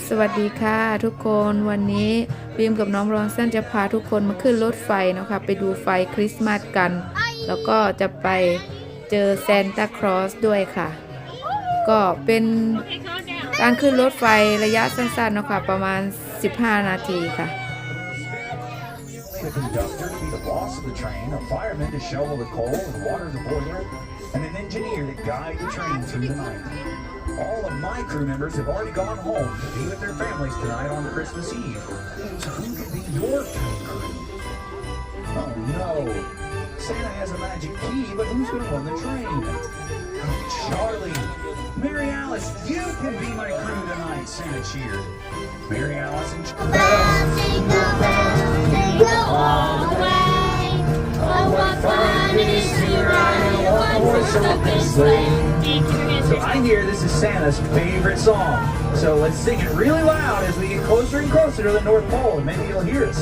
สวัสดีค่ะทุกคนวันนี้บีมกับน้องรอนเซนจะพาทุกคนมาขึ้นรถไฟนะคะไปดูไฟคริสต์มาสกันแล้วก็จะไปเจอซานตาคลอสด้วยค่ะก็เป็นการขึ้นรถไฟระยะสั้นๆนะคะประมาณ15 นาทีค่ะThe conductor to be the boss of the train, a fireman to shovel the coal and water the boiler, and an engineer to guide the train through the night. All of my crew members have already gone home to be with their families tonight on Christmas Eve. So who could be your crew? Oh no! Santa has a magic key, but who's going to run the train? Oh, Charlie! Mary Alice, you can be my crew tonight, Santa cheered. Mary Alice and all the way. Oh, what fun it is to ride in a one-horse open sleigh. So I hear this is Santa's favorite song. So let's sing it really loud as we get closer and closer to the North Pole, and maybe you'll hear us.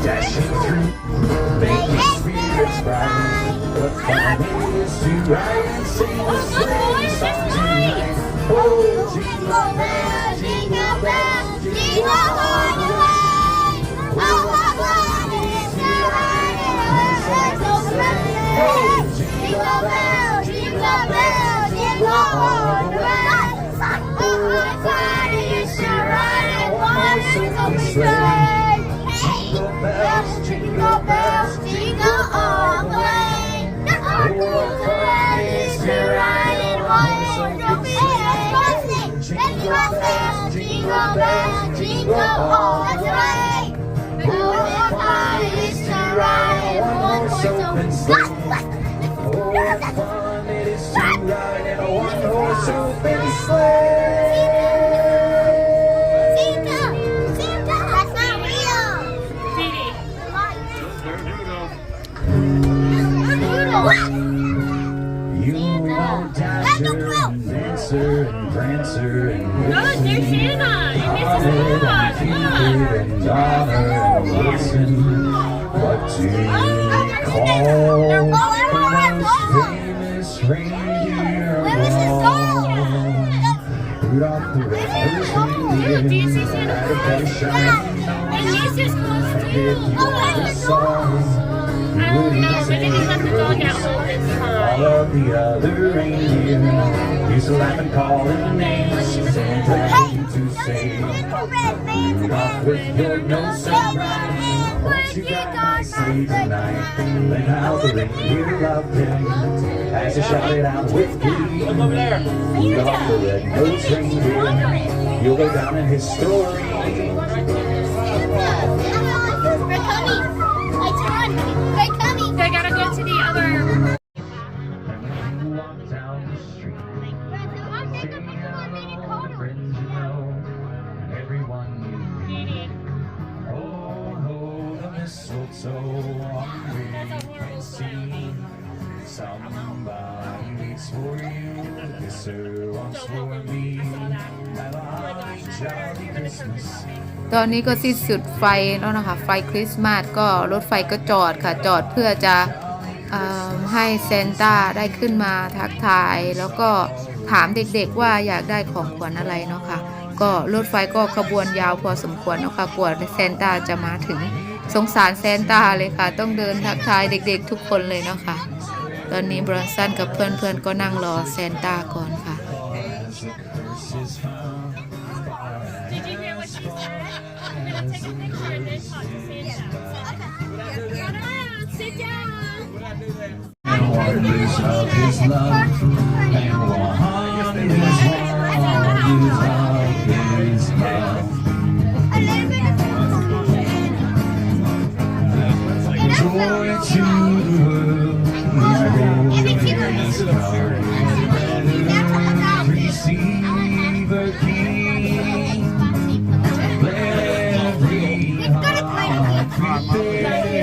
Dashing through, making spirits bright. What fun it is to ride and sing a sleigh song tonight. Oh, jingle bells, jingle bells, jingle all the way. Oh, what fun it is to ride in a one-horse open sleigh. Jingle bells, jingle bells, jingle all the way. Oh, what fun it is to ride in a one-horse open sleigh. Jingle bells, jingle bells, jingle all the way. Oh, what fun it is to ride in a one-horse open sleigh. Jingle bells, jingle bells, jingle all the way. Oh, what fun it is to ride in a one-horse open sleigh. Oh, what fun it is to ride in a one-horse open sleigh. Santa, that's not real. You know Dasher and Dancer and Prancer and Vixen, Comet and Cupid and Donner and Blitzen. What do you call the most famous reindeer of all? Rudolph the red-nosed reindeer had a very shiny nose, and if you saw all of the other reindeer used to laugh and call him names. Santa came to say, Rudolph, with your nose so bright, won't you guide my sleigh tonight? Then how the reindeer loved him as he shouted out with glee. Rudolph the red-nosed reindeer, you'll go down in history. They gotta go to the other. Walk down the street, seeing all the friends you know, and everyone you meet. Oh, the mistletoe on which you see somebody waits for you. Kiss her once for me. Have a holly jolly Christmas. ตอนนี้ก็สิ้นสุดไฟแล้วนะคะไฟคริสต์มาสก็รถไฟก็จอดค่ะจอดเพื่อจะให้ซานต้าได้ขึ้นมาทักทายแล้วก็ถามเด็กๆว่าอยากได้ของขวัญอะไรเนาะค่ะก็รถไฟก็ขบวนยาวพอสมควรเนาะค่ะกว่าซานต้าจะมาถึงสงสารซานต้าเลยค่ะต้องเดินทักทายเด็กๆทุกคนเลยเนาะค่ะตอนนี้บรอนสันกับเพื่อนๆก็นั่งรอซานต้าก่อนค่ะDid you hear what she said? I'm gonna take a picture and then talk to Santa. Sit down. Wonders of his love and wonders of his love. Joy to the world, his power. Receive a king. Let every heart prepare.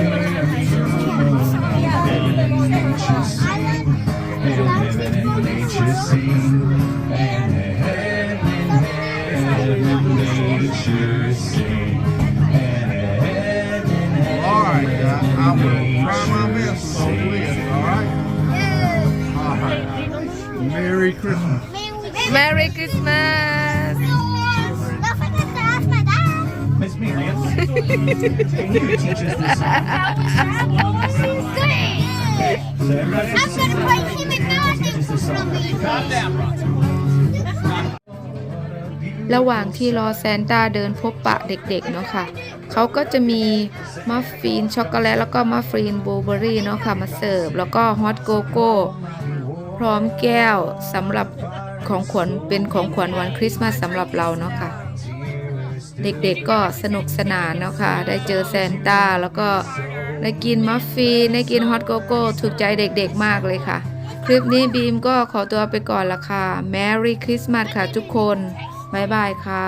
Nature sing, and heaven and nature sing, and heaven and nature sing, and heaven. All right, I'm gonna try my best on this. All right. All right. Merry Christmas. Merry Christmas Don't forget to ask my dad. It's me, Lance. Can you teach us this song? So everybody I'm gonna play him and teach us this song. Calm down, Bronson. ระหว่างที่รอแซนต้าเดินพบปะเด็กๆเนาะค่ะเขาก็จะมีมัฟฟินช็อกโกแลตแล้วก็มัฟฟินบลูเบอร์รี่เนาะค่ะมาเสิร์ฟแล้วก็ฮอตโกโก้พร้อมแก้วสำหรับของขวัญเป็นของขวัญวันคริสต์มาสสำหรับเราเนาะค่ะเด็กๆก็สนุกสนานเนาะค่ะได้เจอแซนต้าแล้วก็ได้กินมัฟฟินได้กินฮอตโกโก้ถูกใจเด็กๆมากเลยค่ะคลิปนี้บีมก็ขอตัวไปก่อนละค่ะ Merry Christmas ค่ะทุกคนบ๊ายบายค่ะ